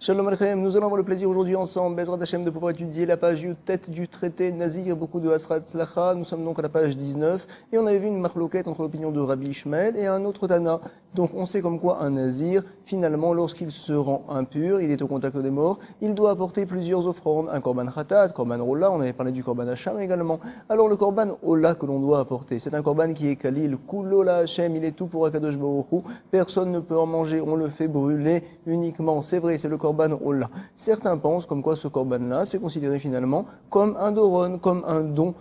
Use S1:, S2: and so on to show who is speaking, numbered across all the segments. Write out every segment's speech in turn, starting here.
S1: Shalom Aleichem, nous allons avoir le plaisir aujourd'hui ensemble, Bezrat Hashem, de pouvoir étudier la page tête du traité Nazir, beaucoup de Hasrat Tzlacha. Nous sommes donc à la page 19 et on avait vu une marloquette entre l'opinion de Rabbi Ishmael et un autre Tana. Donc on sait comme quoi un Nazir, finalement, lorsqu'il se rend impur, il est au contact des morts, il doit apporter plusieurs offrandes, un korban khatat, korban rolla, on avait parlé du korban hacham également. Alors le korban ola que l'on doit apporter, c'est un korban qui est kalil, kulola Hashem, il est tout pour Akadosh Baruch Hu, personne ne peut en manger, on le fait brûler uniquement, c'est vrai, c'est le korban ola. Certains pensent comme quoi ce korban-là, c'est considéré finalement comme un doron, comme un don,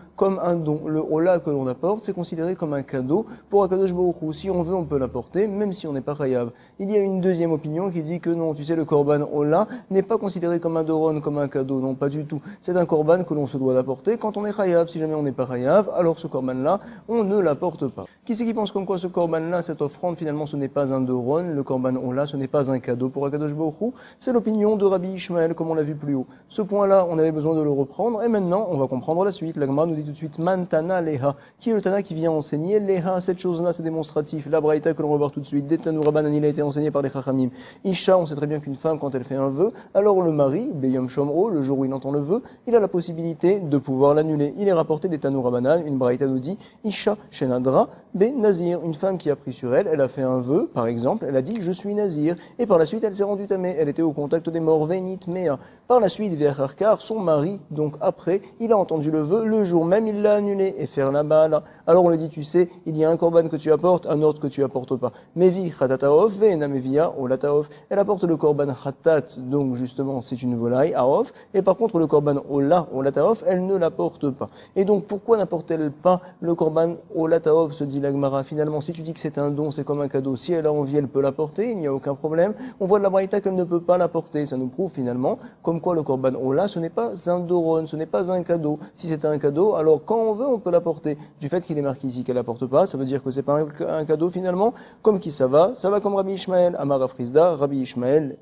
S1: Le ola que l'on apporte, c'est considéré comme un cadeau pour Akadosh Baruch Hu. Si on veut, on peut l'apporter, même si on n'est pas chayav. Il y a une deuxième opinion qui dit que non, tu sais, le korban ola n'est pas considéré comme un doron, comme un cadeau, non, pas du tout. C'est un korban que l'on se doit d'apporter quand on est chayav. Si jamais on n'est pas chayav, alors ce korban-là, on ne l'apporte pas. Qui c'est qui pense comme quoi ce korban-là, cette offrande, finalement, ce n'est pas un doron, le korban ola, ce n'est pas un cadeau pour Akadosh Baruch Hu? C'est l'opinion de Rabbi Ishmael, comme on l'a vu plus haut. Ce point-là, on avait besoin de le reprendre, et maintenant, on va comprendre la suite. La Gemara nous dit tout de suite, Mantana Leha, qui est le Tana qui vient enseigner Leha, cette chose-là, c'est démonstratif. La Braïta que l'on va voir tout de suite, Detanu Rabbanan, il a été enseigné par les Chachamim. Isha, on sait très bien qu'une femme, quand elle fait un vœu, alors le mari, Beyom Shomro, le jour où il entend le vœu, il a la possibilité de pouvoir l'annuler. Il est rapporté d'Etanu Rabbanan, une Braïta nous dit, Isha, Shenadra, Ben Nazir, une femme qui a pris sur elle, elle a fait un vœu, par exemple, elle a dit, je suis Nazir, et par la suite, elle s'est rendue tamée, elle était au contact des morts, Venit Mea. Par la suite, Verharkar, son mari, donc après, il a entendu le vœu, le jour même, il l'a annulé, et faire la bala. Alors on lui dit, tu sais, il y a un korban que tu apportes, un autre que tu apportes pas. Mevi khatataof, ve'ena mevia olataof. Elle apporte le korban khatat, donc justement, c'est une volaille, aof, et par contre, le korban ola, olataof, elle ne l'apporte pas. Et donc, pourquoi n'apporte-t-elle pas le korban olataof, se dit la Gemara. Finalement, si tu dis que c'est un don, c'est comme un cadeau. Si elle a envie, elle peut l'apporter, il n'y a aucun problème. On voit de la Braïta qu'elle ne peut pas l'apporter. Ça nous prouve finalement comme quoi le korban ola, ce n'est pas un doron, ce n'est pas un cadeau. Si c'était un cadeau, alors quand on veut, on peut l'apporter. Du fait qu'il est marqué ici qu'elle l'apporte pas, ça veut dire que c'est pas un cadeau finalement. Comme qui ça va comme Rabbi Ishmael, Amar Afrizda, Rabbi Ishmael,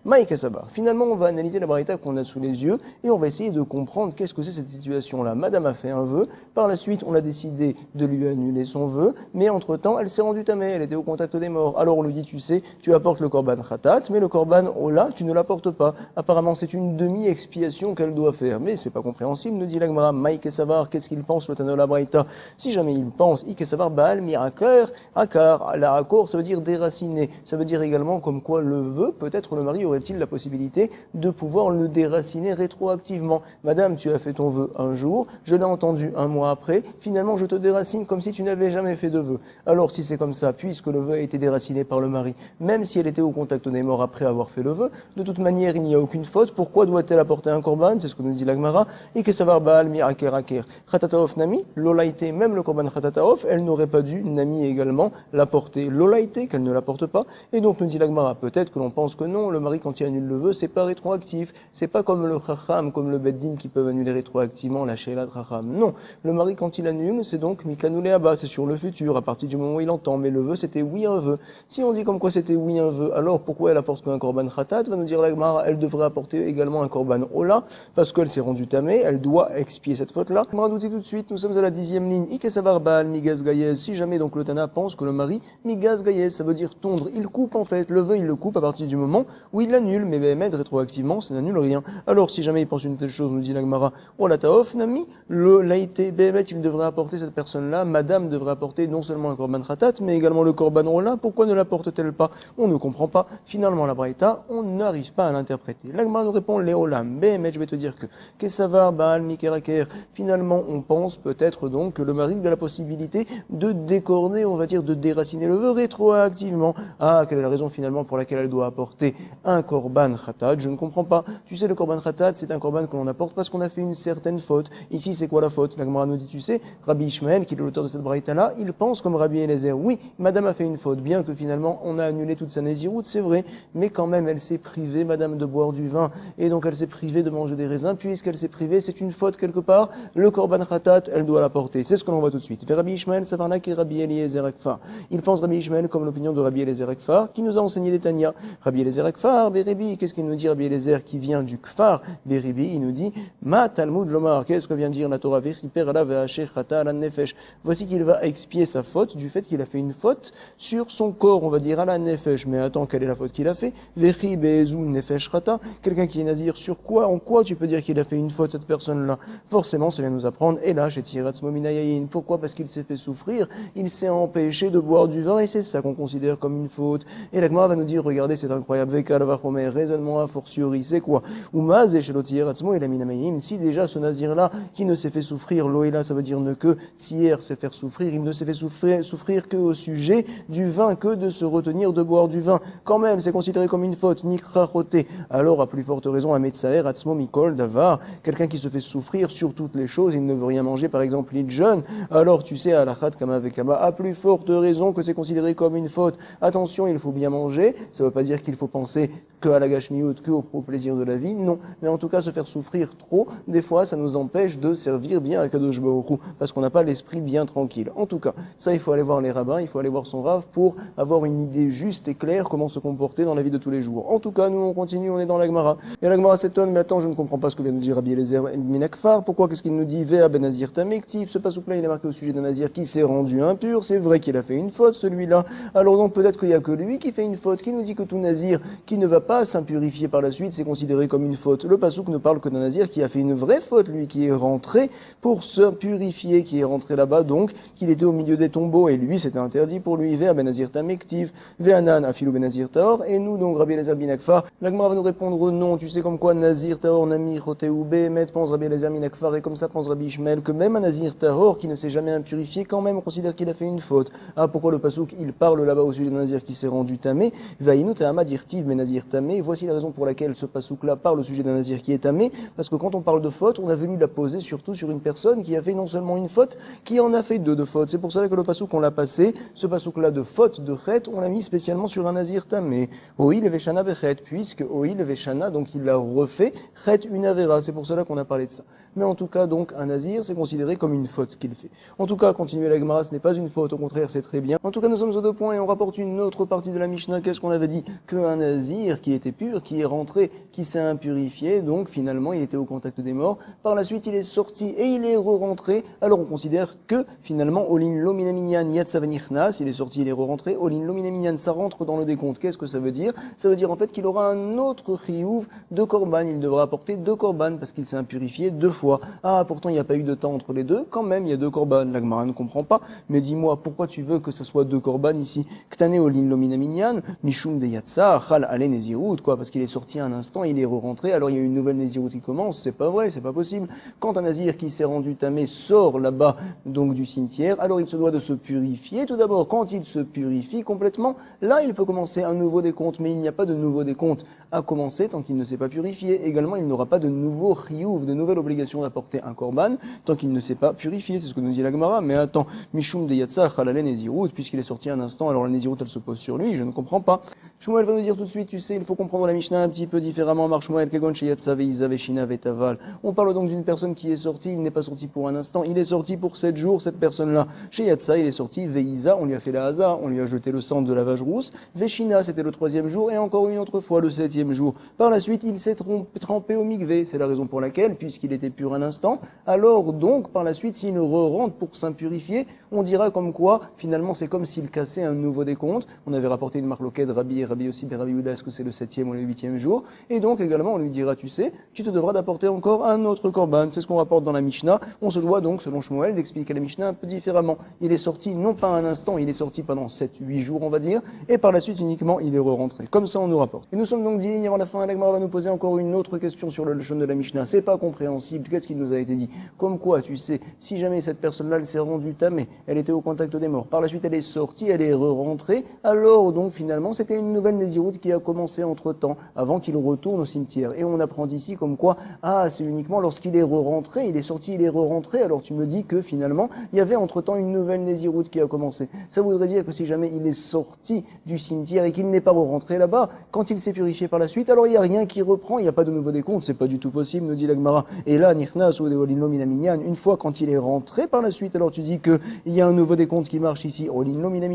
S1: Maïka Sabar. Finalement, on va analyser la Braïta qu'on a sous les yeux et on va essayer de comprendre qu'est-ce que c'est cette situation-là. Madame a fait un vœu, par la suite, on a décidé de lui annuler son vœu, mais entre-temps, elle s'est rendue tamée, elle était au contact des morts. Alors on lui dit, tu sais, tu apportes le korban khatat, mais le korban ola, tu ne l'apportes pas. Apparemment, c'est une demi-expiation qu'elle doit faire. Mais c'est pas compréhensible, nous dit la Gemara. Maïke Savar, qu'est-ce qu'il pense, le Tana de la Braïta? Si jamais il pense, Ike Savar, Baal, Mirakar, Akar, la Akor, ça veut dire déraciner. Ça veut dire également comme quoi le vœu, peut-être le mari aurait-il la possibilité de pouvoir le déraciner rétroactivement. Madame, tu as fait ton vœu un jour, je l'ai entendu un mois après, finalement je te déracine comme si tu n'avais jamais fait de vœu. Alors si c'est comme ça, puisque le vœu a été déraciné par le mari, même si elle était au contact des morts après avoir fait le vœu, de toute manière il n'y a aucune faute. Pourquoi doit-elle apporter un korban? C'est ce que nous dit l'Agmara. Et que savoir Baal mi aker aker. Khatataof nami, l'olaïté, même le korban khatataof, elle n'aurait pas dû, nami également, l'apporter. L'olaïté, qu'elle ne l'apporte pas. Et donc nous dit l'Agmara, peut-être que l'on pense que non, le mari quand il annule le vœu, c'est pas rétroactif. C'est pas comme le chacham, comme le beddin qui peuvent annuler rétroactivement la sheila de chacham. Non. Le mari quand il annule, c'est donc mikanoulé abba, c'est sur le futur, à partir du moment où il entend. Mais le vœu, c'était oui un vœu. Si on dit comme quoi c'était oui un vœu, alors pourquoi elle apporte qu'un korban khatat? Va nous dire l'Agmara, elle devrait apporter également un korban ola, parce qu'elle s'est rendue tamée, elle doit expier cette faute-là. On va nous dire tout de suite, nous sommes à la 10e ligne. Ike savar baal migaz gayez. Si jamais donc le Tana pense que le mari migaz gayez, ça veut dire tondre, il coupe en fait. Le vœu, il le coupe à partir du moment où il l'annule, mais Béhémed rétroactivement, ça n'annule rien. Alors si jamais il pense une telle chose, nous dit l'Agmara, ola taof nami, le laïté Béhémed, il devrait apporter cette personne-là, madame devrait apporter non seulement un korban khatat, mais également le korban ola. Pourquoi ne l'apporte-t-elle pas? On ne comprend pas. Finalement, la Braïta, on n'arrive pas à l'interpréter. L'Agmara nous répond Léolam. Mais je vais te dire que ça va, Baal Mikeraker. Finalement, on pense peut-être donc que le mari a la possibilité de décorner, on va dire, de déraciner le vœu rétroactivement. Ah, quelle est la raison finalement pour laquelle elle doit apporter un korban khatat? Je ne comprends pas. Tu sais, le korban khatat, c'est un korban que l'on apporte parce qu'on a fait une certaine faute. Ici, c'est quoi la faute? L'Agmara nous dit, tu sais, Rabbi Ishmael, qui est l'auteur de cette braïta-là, il pense comme Rabbi Eliezer. Oui, madame a fait une faute, bien que finalement, on a annulé toute sa nésiroute, c'est vrai, mais quand même, elle s'est privée, madame, de boire du vin, et donc elle s'est privée de manger des raisins, puisqu'elle s'est privée, c'est une faute quelque part, le korban khatat, elle doit l'apporter. C'est ce que l'on voit tout de suite. Rabbi Ishmael, Savarnak et Rabbi Eliezer Akfa. Il pense Rabbi Ishmael Shmuel, comme l'opinion de Rabbi Eliezer Kfar, qui nous a enseigné des Tanya. Rabbi Eliezer Kfar, Beribi, qu'est-ce qu'il nous dit Rabbi Eliezer qui vient du Kfar, Beribi, il nous dit, Ma Talmud Lomar, qu'est-ce que vient dire la Torah, Vechiper ala ve'asher chata ala nefesh. Voici qu'il va expier sa faute du fait qu'il a fait une faute sur son corps, on va dire ala nefesh. Mais attends, quelle est la faute qu'il a fait? Vechi be'ezu nefesh chata. Quelqu'un qui est nazir, sur quoi, en quoi tu peux dire qu'il a fait une faute, cette personne-là? Forcément, ça vient nous apprendre, et là, chez Tiratzmo minayayin. Pourquoi? Parce qu'il s'est fait souffrir, il s'est empêché de boire du vin, et c'est ça qu'on considère comme une faute. Et la Gemara va nous dire, regardez, c'est incroyable, Vekal vachomer, raisonnement a fortiori, c'est quoi? Umaz et chez l'Otiratzmo et la minayayin, si déjà ce nazir-là, qui ne s'est fait souffrir, loïla, ça veut dire ne que, tiers, se faire souffrir, il ne s'est fait souffrir que au sujet du vin, que de se retenir de boire du vin. Quand même, c'est considéré comme une faute, nikrachoté. Alors, à plus forte raison, un metzaer, atzmo mikol, davar, quelqu'un qui se fait souffrir sur toutes les choses, il ne veut rien manger, par exemple, il jeûne, alors tu sais, alachat kama vekama, à plus forte raison que c'est considéré comme une faute. Attention, il faut bien manger, ça ne veut pas dire qu'il faut penser que à la gashmiout, que au plaisir de la vie, non. Mais en tout cas, se faire souffrir trop, des fois, ça nous empêche de servir bien à Kadosh Baruch Hu, parce qu'on n'a pas l'esprit bien tranquille. En tout cas, ça, il faut aller voir les rabbins, il faut aller voir son rave pour avoir une idée juste et claire comment se comporter dans la vie de tous les jours. En tout cas, nous, on continue, on est dans la Gemara. Et la Gemara s'étonne, mais attends, je ne comprends pas ce que vient de dire Rabbi Eliezer Minakfar. Pourquoi? Qu'est-ce qu'il nous dit? Vea ben Nazir Tamektif. Ce pasouk-là, il est marqué au sujet d'un Nazir qui s'est rendu impur. C'est vrai qu'il a fait une faute, celui-là. Alors donc, peut-être qu'il n'y a que lui qui fait une faute, qui nous dit que tout Nazir qui ne va pas s'impurifier par la suite, c'est considéré comme une faute. Le pasouk ne parle que d'un Nazir qui a fait une vraie faute, lui, qui est rentré pour se purifier, qui est rentré là-bas, donc, qu'il était au milieu des tombeaux, et lui, c'était interdit pour lui. Vea ben Nazir Tamektif, Veanan Afilou ben Nazir Taor, et nous, donc, Rabbi Eliezer Binakfar, la Gemara va nous répondre non. Tu sais comme quoi Nazir Tahor, Nami, Choteou, Behemet, pense Rabbi Eliezer Minakfar, et comme ça pense Rabbi Ishmael, que même un Nazir Tahor qui ne s'est jamais impurifié, quand même on considère qu'il a fait une faute. Ah, pourquoi le pasouk, il parle là-bas au sujet d'un Nazir qui s'est rendu tamé, Vaïnou Tahama dirtiv, mais Nazir tamé. Voici la raison pour laquelle ce pasouk-là parle au sujet d'un Nazir qui est tamé, parce que quand on parle de faute, on a voulu la poser surtout sur une personne qui a fait non seulement une faute, qui en a fait deux de fautes. C'est pour cela que le pasouk, on l'a passé, ce pasouk-là de faute, de chet, on l'a mis spécialement sur un Nazir tamé. Oïl Veshana Bechet, puisque Oïl Veshana, donc il l'a refait, chet une avera, c'est pour cela qu'on a parlé de ça. Mais en tout cas, donc, un nazir, c'est considéré comme une faute ce qu'il fait. En tout cas, continuer la Gemara, ce n'est pas une faute, au contraire, c'est très bien. En tout cas, nous sommes aux deux points et on rapporte une autre partie de la Mishnah. Qu'est-ce qu'on avait dit? Qu'un nazir qui était pur, qui est rentré, qui s'est impurifié, donc finalement, il était au contact des morts. Par la suite, il est sorti et il est re-rentré. Alors, on considère que finalement, Olin Lominaminyan Yatsavanichnas, il est sorti, il est re-rentré. Olin Lominaminyan, ça rentre dans le décompte. Qu'est-ce que ça veut dire? Ça veut dire en fait qu'il aura un autre chiyuv de korban. Il devra apporter deux korban parce qu'il s'est impurifié deux fois. Ah, pourtant il n'y a pas eu de temps entre les deux. Quand même, il y a deux korban. La Gemara ne comprend pas. Mais dis-moi, pourquoi tu veux que ce soit deux korban ici? Ktane olin lominaminyan, mishum de yatsa, chal ale nezirut, quoi, parce qu'il est sorti un instant, il est re-rentré, alors il y a une nouvelle nezirut qui commence. C'est pas vrai, c'est pas possible. Quand un nazir qui s'est rendu tamé sort là-bas, donc du cimetière, alors il se doit de se purifier. Tout d'abord, quand il se purifie complètement, là il peut commencer un nouveau décompte, mais il n'y a pas de nouveau décompte à commencer tant qu'il ne s'est pas purifié. Également, il n'aura pas de nouveau chiyuv, de nouvelle obligation d'apporter un korban tant qu'il ne s'est pas purifié. C'est ce que nous dit la Gemara. Mais attends, mishum de yatsa chalale nezirut, puisqu'il est sorti un instant, alors la nezirut elle se pose sur lui. Je ne comprends pas. Shmuel va nous dire tout de suite, tu sais, il faut comprendre la Mishnah un petit peu différemment. Marche Shmuel kegon sheyatsa veiza veshina vetaval. On parle donc d'une personne qui est sortie. Il n'est pas sorti pour un instant. Il est sorti pour 7 jours. Cette personne-là, sheyatsa, il est sorti veiza. On lui a fait la haza, on lui a jeté le sang de la vache rousse. Veshina, c'était le 3e jour, et encore une autre fois le 7e jour. Par la suite, il s'est trempé au mikvé. C'est la raison pour laquelle, puisqu'il était pur un instant, alors donc, par la suite, s'il re-rentre pour s'impurifier, on dira comme quoi, finalement, c'est comme s'il cassait un nouveau décompte. On avait rapporté une marloquette de Rabbi et Rabbi aussi, Rabbi Ouda, est-ce que c'est le 7e ou le 8e jour? Et donc, également, on lui dira, tu sais, tu te devras d'apporter encore un autre korban. C'est ce qu'on rapporte dans la Mishnah. On se doit donc, selon Shmuel, d'expliquer la Mishnah un peu différemment. Il est sorti, non pas un instant, il est sorti pendant 7-8 jours, on va dire, et par la suite, uniquement, il est re-rentré. Comme ça, on nous rapporte. Et nous sommes donc 10 lignes avant la fin. La Gemara va nous poser encore une autre question sur le leshon de la Mishnah. C'est pas compréhensible. Qu'est-ce qu'il nous a été dit? Comme quoi, tu sais, si jamais cette personne-là, elle s'est rendue tamée, elle était au contact des morts, par la suite elle est sortie, elle est re-rentrée, alors donc finalement c'était une nouvelle Nézirut qui a commencé entre-temps, avant qu'il retourne au cimetière. Et on apprend ici comme quoi, ah, c'est uniquement lorsqu'il est re-rentré, il est sorti, il est re-rentré, alors tu me dis que finalement, il y avait entre-temps une nouvelle Nézirut qui a commencé. Ça voudrait dire que si jamais il est sorti du cimetière et qu'il n'est pas re-rentré là-bas, quand il s'est purifié par la suite, alors il n'y a rien qui reprend, il n'y a pas de nouveau décompte, c'est pas du tout possible, nous dit la Gemara. Et là, Nichnas ou Deolino Minaminyan, une fois quand il est rentré par la suite, alors tu dis qu'il y a un nouveau décompte qui marche ici.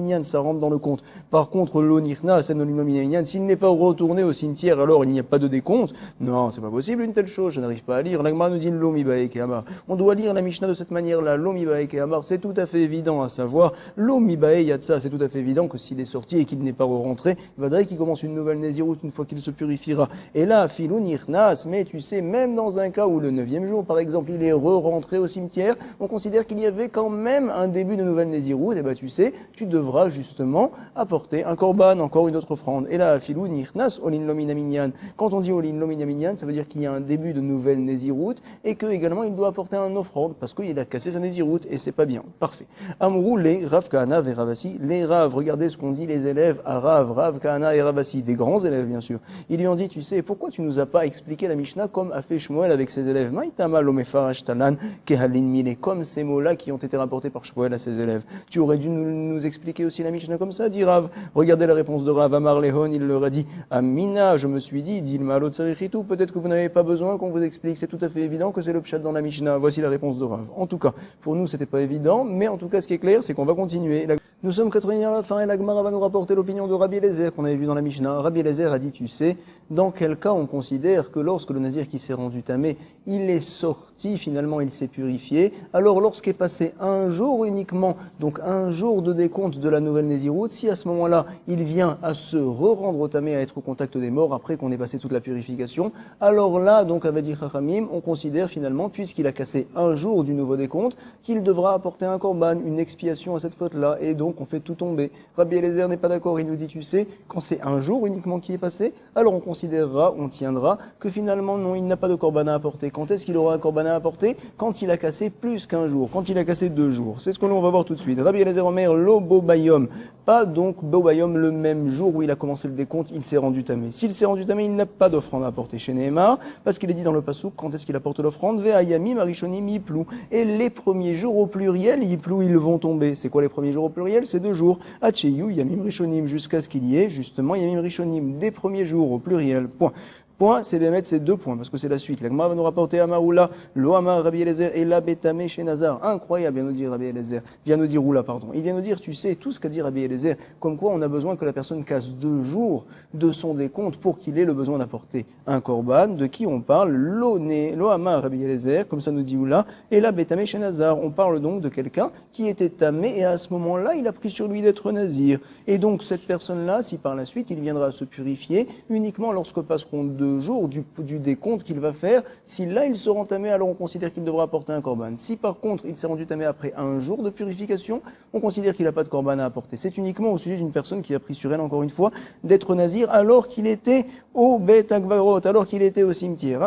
S1: minyan, ça rentre dans le compte. Par contre, l'onirna, senolim lo minyan, s'il n'est pas retourné au cimetière, alors il n'y a pas de décompte. Non, c'est pas possible une telle chose, je n'arrive pas à lire. L'agma nous dit lomi baek et amar. On doit lire la Mishnah de cette manière-là, lomi baek et amar, c'est tout à fait évident à savoir. Lomi baek yatsa, c'est tout à fait évident que s'il est sorti et qu'il n'est pas rentré, il faudrait qu'il commence une nouvelle nésiroute une fois qu'il se purifiera. Et là, filou nirnas, mais tu sais, même dans un cas où le 9e jour, par exemple, il est re-rentré au cimetière, on considère qu'il y avait quand même un début de nouvelle nésiroute, et ben tu sais, tu devras justement apporter un korban, encore une autre offrande. Et là, filou nirnas, olin lomin aminyan. Quand on dit olin lomin aminyan, ça veut dire qu'il y a un début de nouvelle nésiroute et que également il doit apporter un offrande parce qu'il a cassé sa nésiroute et c'est pas bien. Parfait. Amrou, les Rav Kahana et Ravasi, les Rav, regardez ce qu'on dit les élèves à Rav Kahana et Ravasi, des grands élèves bien sûr. Ils lui ont dit, tu sais, pourquoi tu nous as pas expliqué la Mishnah comme a fait Shmuel avec ses élèves? Maïtama lomefarash talan kehalin mile, comme ces mots-là qui ont été rapportés par Shmuel à ses élèves. Tu aurais dû nous expliquer aussi la Mishnah comme ça, dit Rav. Regardez la réponse de Rav Amar Lehon, il leur a dit, Amina, je me suis dit, dit le malot tsarichitu, peut-être que vous n'avez pas besoin qu'on vous explique, c'est tout à fait évident que c'est le pshat dans la Mishnah. Voici la réponse de Rav. En tout cas, pour nous, c'était pas évident, mais en tout cas, ce qui est clair, c'est qu'on va continuer. Nous sommes 80 à la fin et la Gemara va nous rapporter l'opinion de Rabbi Eliezer qu'on avait vu dans la Mishnah. Rabbi Eliezer a dit, tu sais, dans quel cas on considère que lorsque le nazir qui s'est rendu tamé, il est sorti, finalement il s'est purifié, alors lorsqu'est passé un jour uniquement, donc un jour de décompte de la nouvelle nésiroute, si à ce moment-là il vient à se re-rendre au tamé, à être au contact des morts après qu'on ait passé toute la purification, alors là, donc avait dit Chachamim, on considère finalement, puisqu'il a cassé un jour du nouveau décompte, qu'il devra apporter un korban, une expiation à cette faute-là, et donc on fait tout tomber. Rabbi Eliezer n'est pas d'accord, il nous dit, tu sais, quand c'est un jour uniquement qui est passé, alors on considérera, on tiendra que finalement non, il n'a pas de korban à apporter. Quand est-ce qu'il aura un korban à apporter? Quand il a cassé plus qu'un jour, quand il a cassé 2 jours. C'est ce que l'on va voir tout de suite. Rabbi Eliezer Omer, lo bobayom, pas donc bobayom le même jour où il a commencé le décompte, il s'est rendu tamé. S'il s'est rendu tamé, il n'a pas d'offrande à apporter chez Nehemar, parce qu'il est dit dans le passouk, quand est-ce qu'il apporte l'offrande? Ve'ayamim arishonim yiplou. Et les premiers jours au pluriel, yiplou, ils vont tomber. C'est quoi les premiers jours au pluriel? C'est 2 jours. Hacheyu, yamim rishonim, jusqu'à ce qu'il y ait, justement, yamim rishonim, des premiers jours au pluriel. Point. Point, c'est bien mettre ces 2 points, parce que c'est la suite. La Gemara va nous rapporter Amaroula, lo Amar Rabbi Eliezer et la Betame chez Nazar. Incroyable, vient nous dire Rabbi Eliezer. Vient nous dire Oula, pardon. Il vient nous dire, tu sais, tout ce qu'a dit Rabbi Eliezer, comme quoi on a besoin que la personne casse 2 jours de son décompte pour qu'il ait le besoin d'apporter un korban. De qui on parle? Lo Amar Rabbi Eliezer, comme ça nous dit Oula, et la Betame chez Nazar. On parle donc de quelqu'un qui était tamé et à ce moment-là, il a pris sur lui d'être nazir. Et donc, cette personne-là, si par la suite il viendra se purifier, uniquement lorsque passeront 2 jours du décompte qu'il va faire, si là il se rend tamé, alors on considère qu'il devra apporter un korban. Si par contre il s'est rendu tamé après un jour de purification, on considère qu'il n'a pas de korban à apporter. C'est uniquement au sujet d'une personne qui a pris sur elle, encore une fois, d'être nazir alors qu'il était au Bet Akvarot, alors qu'il était au cimetière.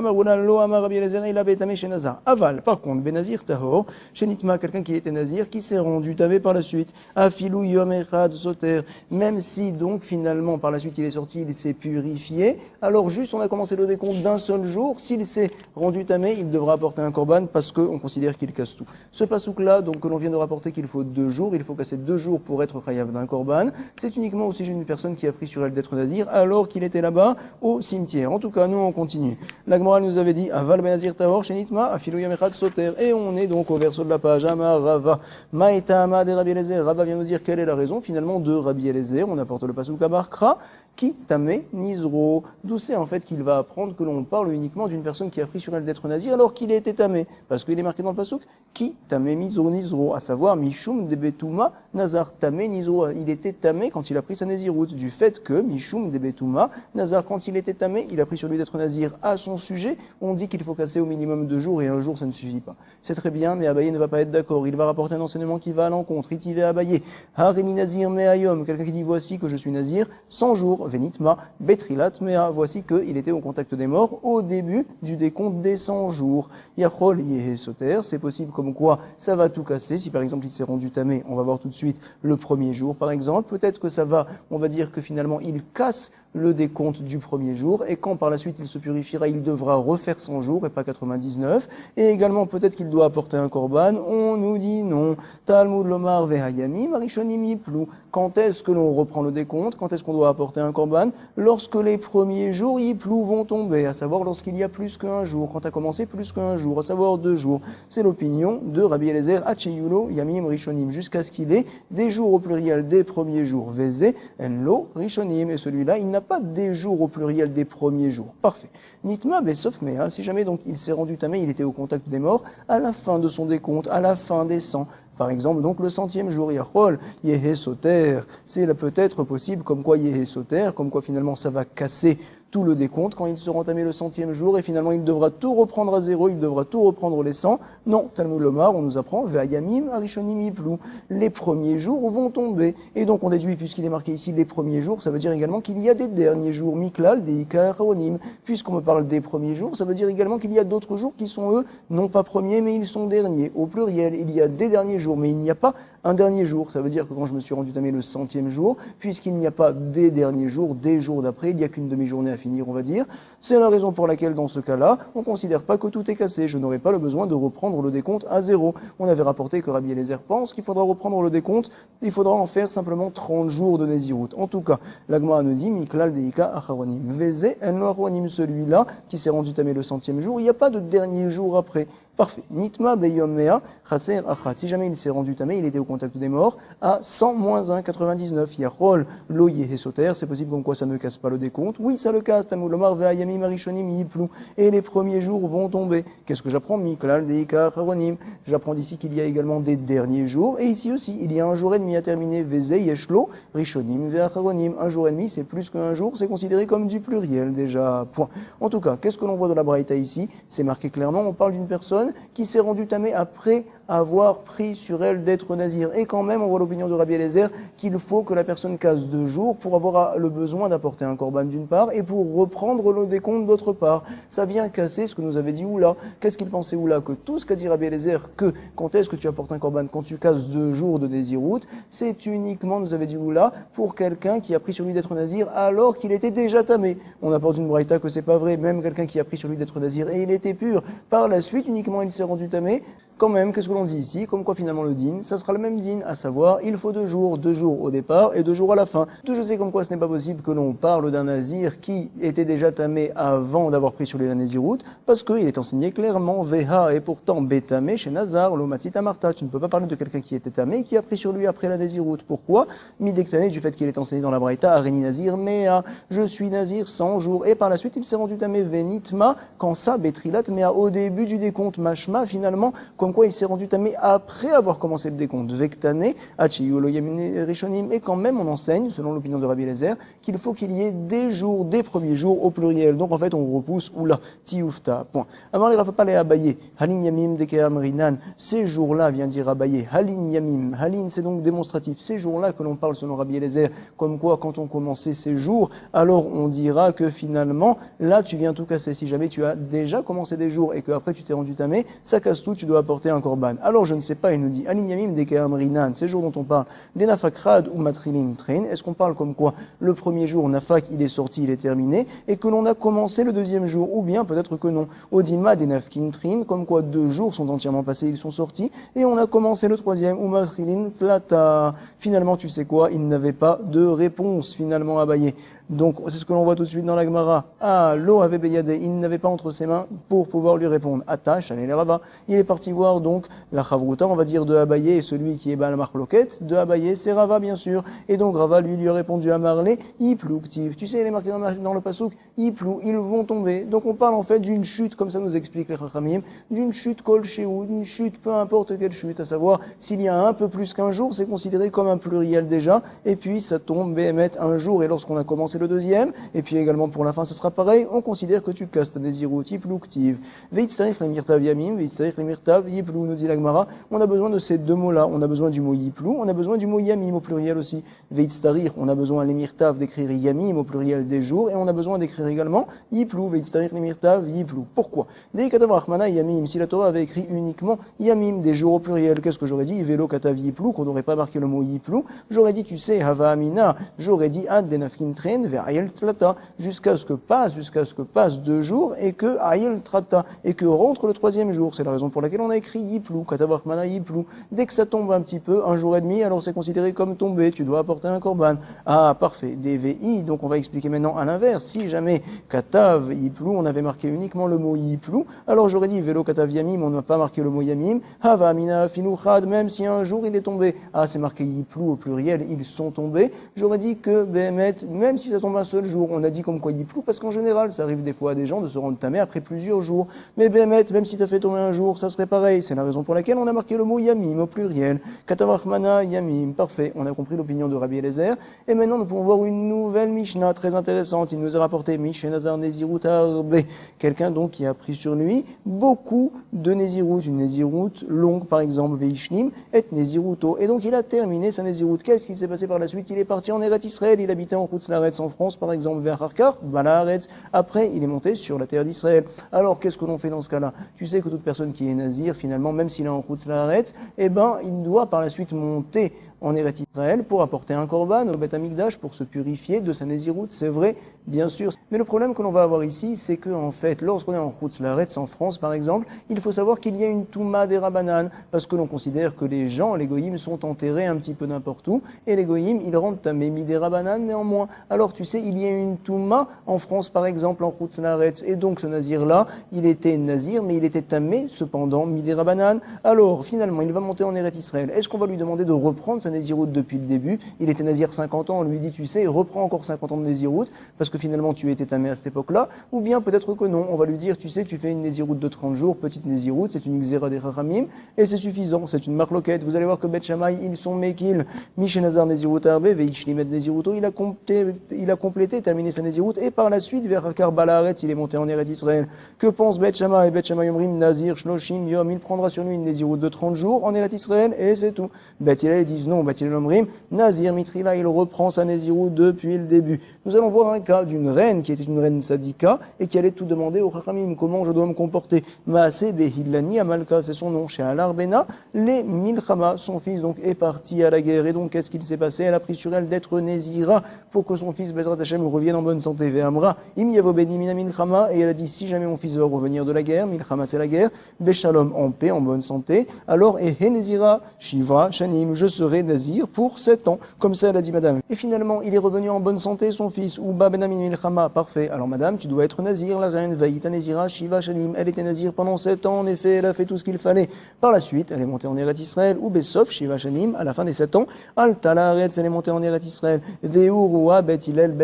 S1: Aval, par contre, Benazir Tahor, Shenitma, quelqu'un qui était nazir, qui s'est rendu tamé par la suite, Afilou Yom Echad Soter, même si donc finalement par la suite il est sorti, il s'est purifié, alors juste on a commencé le décompte d'un seul jour, s'il s'est rendu tamé, il devra apporter un korban parce qu'on considère qu'il casse tout. Ce pasouk-là, donc que l'on vient de rapporter qu'il faut 2 jours, il faut casser 2 jours pour être chayav d'un korban, c'est uniquement au sujet d'une personne qui a pris sur elle d'être nazir alors qu'il était là-bas au cimetière. En tout cas, nous on continue. La Gemara nous avait dit Aval benazir tahor shenitma afilu yom echad soter, et on est donc au verso de la page Amar Rava Maïta Ama de Rabbi Eliezer. Rava vient nous dire quelle est la raison finalement de Rabbi Eliezer. On apporte le pasouk Amar Kra qui tamé nizro, d'où c'est en fait qu'il va apprendre que l'on parle uniquement d'une personne qui a pris sur elle d'être nazir alors qu'il a été tamé, parce qu'il est marqué dans le pasouk qui tamé nizro, à savoir mishum de betuma nazar, tamé nizro, il était tamé quand il a pris sa naziroute, du fait que mishum de betuma nazar, quand il était tamé, il a pris sur lui d'être nazir à son sujet. On dit qu'il faut casser au minimum 2 jours et un jour ça ne suffit pas. C'est très bien, mais Abaye ne va pas être d'accord, il va rapporter un enseignement qui va à l'encontre. Itivé Abaye, Harini nazir meayom, quelqu'un qui dit voici que je suis nazir 100 jours, venitma betrilat mea, voici qu'il était au contact des morts au début du décompte des 100 jours. Yachol yehe soter, c'est possible comme quoi ça va tout casser. Si par exemple il s'est rendu tamé, on va voir tout de suite le premier jour par exemple, peut-être que ça va, on va dire que finalement il casse le décompte du premier jour, et quand par la suite il se purifiera, il devra refaire 100 jours et pas 99, et également peut-être qu'il doit apporter un korban. On nous dit non. Talmud lomar vehayamim arishonim yiplu. Quand est-ce que l'on reprend le décompte? Quand est-ce qu'on doit apporter un korban? Lorsque les premiers jours yiplu vont tomber, à savoir lorsqu'il y a plus qu'un jour, quand a commencé plus qu'un jour, à savoir 2 jours. C'est l'opinion de Rabbi Eliezer Hacheyulo Yamim Rishonim, jusqu'à ce qu'il ait des jours au pluriel des premiers jours, Veze Enlo Rishonim, et celui-là, il n'a pas des jours au pluriel des premiers jours. Parfait. Nitma Besof Mea, si jamais donc il s'est rendu tamé, il était au contact des morts, à la fin de son décompte, à la fin des 100. Par exemple, donc le 100e jour, Yachol, Yehe Soter, c'est peut-être possible, comme quoi Yehe Soter, comme quoi finalement ça va casser tout le décompte quand il sera entamé le 100e jour et finalement il devra tout reprendre à zéro, il devra tout reprendre les 100. Non, Talmud Lomar, on nous apprend, Ve'ayamim arishonim yiplu, les premiers jours vont tomber. Et donc on déduit, puisqu'il est marqué ici les premiers jours, ça veut dire également qu'il y a des derniers jours, Miklal, des Ikaronim. Puisqu'on me parle des premiers jours, ça veut dire également qu'il y a d'autres jours qui sont eux, non pas premiers, mais ils sont derniers. Au pluriel, il y a des derniers jours, mais il n'y a pas un dernier jour. Ça veut dire que quand je me suis rendu tamé le 100e jour, puisqu'il n'y a pas des derniers jours, des jours d'après, il n'y a qu'une demi-journée à finir, on va dire. C'est la raison pour laquelle, dans ce cas-là, on ne considère pas que tout est cassé. Je n'aurai pas le besoin de reprendre le décompte à zéro. On avait rapporté que Rabbi Eliezer pense qu'il faudra reprendre le décompte, il faudra en faire simplement 30 jours de Nézirut. En tout cas, l'Agma nous dit, Miklal deika acharonim. Veze en acharonim, celui-là qui s'est rendu tamé le 100e jour, il n'y a pas de dernier jour après. Parfait. Nitma beyom mea chaser achat. Si jamais il s'est rendu tamé, il était au contact des morts, à 100 moins 1, 99. Yachol lo yehesoter. C'est possible comme quoi ça ne casse pas le décompte. Oui, ça le casse. Tamud lomar ve'ayamim arishonim yiplu. Et les premiers jours vont tomber. Qu'est-ce que j'apprends? Miklal deika acharonim. J'apprends d'ici qu'il y a également des derniers jours. Et ici aussi, il y a un jour et demi à terminer. Veze yeshlo rishonim ve'acharonim. Un jour et demi, c'est plus qu'un jour. C'est considéré comme du pluriel déjà. Point. En tout cas, qu'est-ce que l'on voit de la braïta ici? C'est marqué clairement. On parle d'une personne qui s'est rendu tamé après avoir pris sur elle d'être nazir. Et quand même, on voit l'opinion de Rabbi Eliezer qu'il faut que la personne casse 2 jours pour avoir le besoin d'apporter un korban d'une part et pour reprendre le décompte d'autre part. Ça vient casser ce que nous avait dit Oula. Qu'est-ce qu'il pensait Oula? Que tout ce qu'a dit Rabbi Eliezer, que quand est-ce que tu apportes un korban? Quand tu casses 2 jours de Nézirut, c'est uniquement, nous avait dit Oula, pour quelqu'un qui a pris sur lui d'être nazir alors qu'il était déjà tamé. On apporte une braïta que c'est pas vrai, même quelqu'un qui a pris sur lui d'être nazir et il était pur. Par la suite, uniquement il s'est rendu tamé. Quand même, qu'est-ce que l'on dit ici? Comme quoi finalement le din, ça sera le même din, à savoir, il faut 2 jours au départ et 2 jours à la fin. Je sais comme quoi ce n'est pas possible que l'on parle d'un nazir qui était déjà tamé avant d'avoir pris sur lui la Nézirut, parce qu'il est enseigné clairement, Veha, et pourtant Betamé chez Nazar, l'Omatzit Amarta. Tu ne peux pas parler de quelqu'un qui était tamé, qui a pris sur lui après la Nézirut. Pourquoi? Midektané, du fait qu'il est enseigné dans la Braïta, Areni Nazir, Mea, je suis nazir 100 jours, et par la suite il s'est rendu tamé Venitma, quand ça, Betrilat, Mea, au début du décompte, Mashma, finalement, comme quoi il s'est rendu tamé après avoir commencé le décompte. Vektane, Achiyulo Yamin Rishonim, et quand même on enseigne, selon l'opinion de Rabbi Eliezer, qu'il faut qu'il y ait des jours, des premiers jours au pluriel. Donc en fait on repousse, oula, tiufta, point. Avant les Rafapal et Abaye, Halin Yamim Dekeam Rinan, ces jours-là, vient dire Abaye, Halin Yamim, Halin c'est donc démonstratif, ces jours-là que l'on parle selon Rabbi Eliezer, comme quoi quand on commençait ces jours, alors on dira que finalement, là tu viens tout casser. Si jamais tu as déjà commencé des jours et que après tu t'es rendu tamé, ça casse tout, tu dois apporter un korban. Alors je ne sais pas, il nous dit Alinyamim Dekeam Rinan, ces jours dont on parle, des Nafakrad ou Matrilin Train, est-ce qu'on parle comme quoi le premier jour, Nafak, il est sorti, il est terminé, et que l'on a commencé le deuxième jour, ou bien peut-être que non. Odima des Nafkin Trin, comme quoi 2 jours sont entièrement passés, ils sont sortis, et on a commencé le troisième, ou Matrilin Tlata. Finalement, tu sais quoi, il n'avait pas de réponse, finalement, Abaye. Donc, c'est ce que l'on voit tout de suite dans la Gemara. Ah, l'eau avait Beyade, il n'avait pas entre ses mains pour pouvoir lui répondre. Attache, allez les Rava. Il est parti voir donc la Chavruta, on va dire de Abaye, et celui qui est Baal Marloquet, de Abaye, c'est Rava bien sûr. Et donc Rava lui a répondu à Marlé, Yiplouktiv. Tu sais, il est marqué dans le Pasouk, Yiplou, ils vont tomber. Donc on parle en fait d'une chute, comme ça nous explique les Chachamim, d'une chute kol sheou, d'une chute, peu importe quelle chute, à savoir, s'il y a un peu plus qu'un jour, c'est considéré comme un pluriel déjà, et puis ça tombe, Béhémet, un jour, et lorsqu'on a commencé le deuxième, et puis également pour la fin, ça sera pareil, on considère que tu casses ta Nézirut, Yiplouktiv. Veitzarich le mirtav yamim, veitzarich le mirtav yiplou, nous dit la Gemara. On a besoin de ces 2 mots-là. On a besoin du mot yiplou, on a besoin du mot yamim au pluriel aussi. Veitzarich, on a besoin les mirtav d'écrire yamim au pluriel des jours, et on a besoin d'écrire également yiplou, veitzarich le mirtav yiplou. Pourquoi? Dei katav rachmana yamim. Si la Torah avait écrit uniquement yamim, des jours au pluriel, qu'est-ce que j'aurais dit? Velo katav yiplou, qu'on n'aurait pas marqué le mot yiplou. J'aurais dit, tu sais, hava amina. J'aurais dit ad denafkin tren, vers Ayel Tlata, jusqu'à ce que passe 2 jours et que Ayel Tlata, et que rentre le 3e jour. C'est la raison pour laquelle on a écrit Yiplou, Katavachmana Yiplou. Dès que ça tombe un petit peu, 1 jour et demi, alors c'est considéré comme tombé, tu dois apporter un korban. Ah, parfait, DVI, donc on va expliquer maintenant à l'inverse. Si jamais Katav Yiplou, on avait marqué uniquement le mot Yiplou, alors j'aurais dit Vélo Katav Yamim, on n'a pas marqué le mot Yamim, Hava Amina Filouchad, même si un jour il est tombé. Ah, c'est marqué Yiplou au pluriel, ils sont tombés. J'aurais dit que Behemet, même si ça tombe un seul jour, on a dit comme quoi Yiplou, parce qu'en général, ça arrive des fois à des gens de se rendre tamé après plusieurs jours. Mais Behemet, même si tu as fait tomber un jour, ça serait pareil. C'est la raison pour laquelle on a marqué le mot Yamim au pluriel. Katavachmana Yamim, parfait. On a compris l'opinion de Rabbi Eliezer. Et maintenant, nous pouvons voir une nouvelle Mishnah très intéressante. Il nous a rapporté Mishenazar Nezirut Arbe. Quelqu'un donc qui a pris sur lui beaucoup de Nezirut. Une Nezirut longue, par exemple, Veishnim, et Neziruto. Et donc, il a terminé sa Nezirut. Qu'est-ce qui s'est passé par la suite? Il est parti en Eretz Israël. Il habitait en Chutz Laaretz en France, par exemple, vers Harkar, Balaaretz. Après, il est monté sur la terre d'Israël. Alors, qu'est-ce que l'on fait dans ce cas-là? Tu sais que toute personne qui est nazir, finalement, même s'il est en Chutz Laaretz, eh ben, il doit par la suite monter en Eretz Israël pour apporter un korban au Beth Amikdash pour se purifier de sa nésiroute, c'est vrai, bien sûr. Mais le problème que l'on va avoir ici, c'est que en fait, lorsqu'on est en Chutz Laaretz, en France par exemple, il faut savoir qu'il y a une Touma des Rabbanan, parce que l'on considère que les gens, les goyim, sont enterrés un petit peu n'importe où, et les goyim, ils rentrent à Mémi des Rabbanan néanmoins. Alors tu sais, il y a une Touma en France par exemple, en Chutz Laaretz, et donc ce nazir-là, il était nazir, mais il était tamé cependant, Midé Rabbanan. Alors finalement, il va monter en Eretz Israël. Est-ce qu'on va lui demander de reprendre sa nésiroute depuis le début? Il était nazir 50 ans, on lui dit, tu sais, reprends encore 50 ans de nésiroute, parce que finalement tu étais tamé à cette époque-là, ou bien peut-être que non, on va lui dire, tu sais, tu fais une nésiroute de 30 jours, petite nésiroute, c'est une xéra des Chachamim, et c'est suffisant, c'est une marloquette. Vous allez voir que Beth Shammai, ils sont mekil, Mishenazar Nezirut Arbe, Veishlimet Neziruto, il a complété, terminé sa nésiroute, et par la suite, vers Hakar Balaaretz, il est monté en Eretz Israël. Que pense Beth Shammai? Beth Shammai Omrim Nazir Shloshim Yom, il prendra sur lui une nésiroute de 30 jours en Eretz Israël, et c'est tout. Beth Hillel, ils disent non, Beth Hillel Omrim Nazir Mitrila, il reprend sa nésiroute depuis le début. Nous allons voir un cas d'une reine qui était une reine sadika et qui allait tout demander au Chachamim, comment je dois me comporter. Maaseh Behillani Amalka, c'est son nom, chez Alar Bena, les Milchama, son fils donc est parti à la guerre. Et donc qu'est-ce qu'il s'est passé? Elle a pris sur elle d'être Nézira pour que son fils Bezrat Hashem revienne en bonne santé. Ve'amra, im yavo benimina Milchama, et elle a dit, si jamais mon fils va revenir de la guerre, Milchama c'est la guerre, Beshalom en paix, en bonne santé, alors et Nézira, Shiva, Shanim, je serai Nazir pour 7 ans. Comme ça, elle a dit madame. Et finalement, il est revenu en bonne santé, son fils, Uba Benamin Milchama, parfait. Alors madame, tu dois être Nazir, la reine, Vaïta Nézira, Shiva, Shanim, elle était Nazir pendant 7 ans, en effet, elle a fait tout ce qu'il fallait. Par la suite, elle est montée en Eretz Israël, ou Besof, Shiva, Shanim, à la fin des 7 ans, Al Talaretz, elle est montée en Eretz Israël, Veurua, Bet Hillel,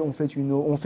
S1: on fait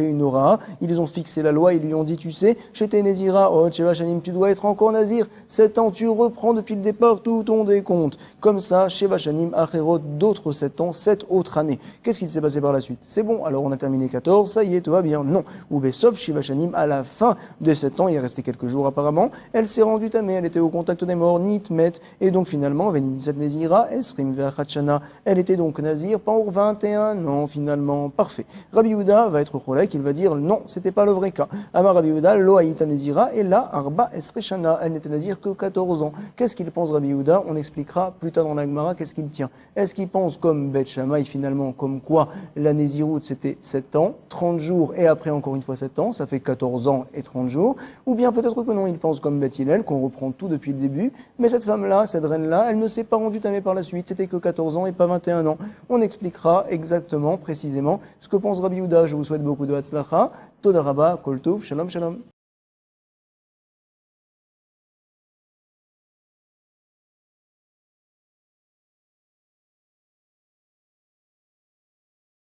S1: une aura, ils ont fixé la loi, ils lui ont dit, tu sais, chez tes Nézira, oh, Shiva, Shanim, tu dois être encore Nazir, 7 ans, tu reprends depuis le départ tout ton décompte. Comme ça, Shiva, Shanim, Acherot, d'autres 7 ans, 7 autres années. Qu'est-ce qu'il s'est passé par la suite? C'est bon, alors on a terminé 14, ça y est, tout va bien. Non. Ou sauf Shiva Shanim, à la fin de 7 ans, il est resté quelques jours apparemment, elle s'est rendue tamée, elle était au contact des morts, Nitmet, et donc finalement, Venim Set Nezira, Esrim Ve'achachana, elle était donc Nazir pour 21 ans finalement. Parfait. Rabbi Yehuda va être cholek, il va dire non, c'était pas le vrai cas. Amar Rabbi Yehuda, Lo Haïta Nezira, et là, Arba Esreshana, elle n'était Nazir que 14 ans. Qu'est-ce qu'il pense Rabbi Yehuda? On expliquera plus tard dans la Gemara qu'est-ce qu'il tient. Est-ce qu'il pense comme Beth Shammai finalement, comme quoi la Néziroute c'était 7 ans, 30 jours et après encore une fois 7 ans, ça fait 14 ans et 30 jours, ou bien peut-être que non, il pense comme Beth Hillel, qu'on reprend tout depuis le début, mais cette femme-là, cette reine-là, elle ne s'est pas rendue tamée par la suite, c'était que 14 ans et pas 21 ans. On expliquera exactement, précisément, ce que pense Rabbi Yehuda. Je vous souhaite beaucoup de Hatzlacha, Toda Rabba, Kol Tov, Shalom Shalom.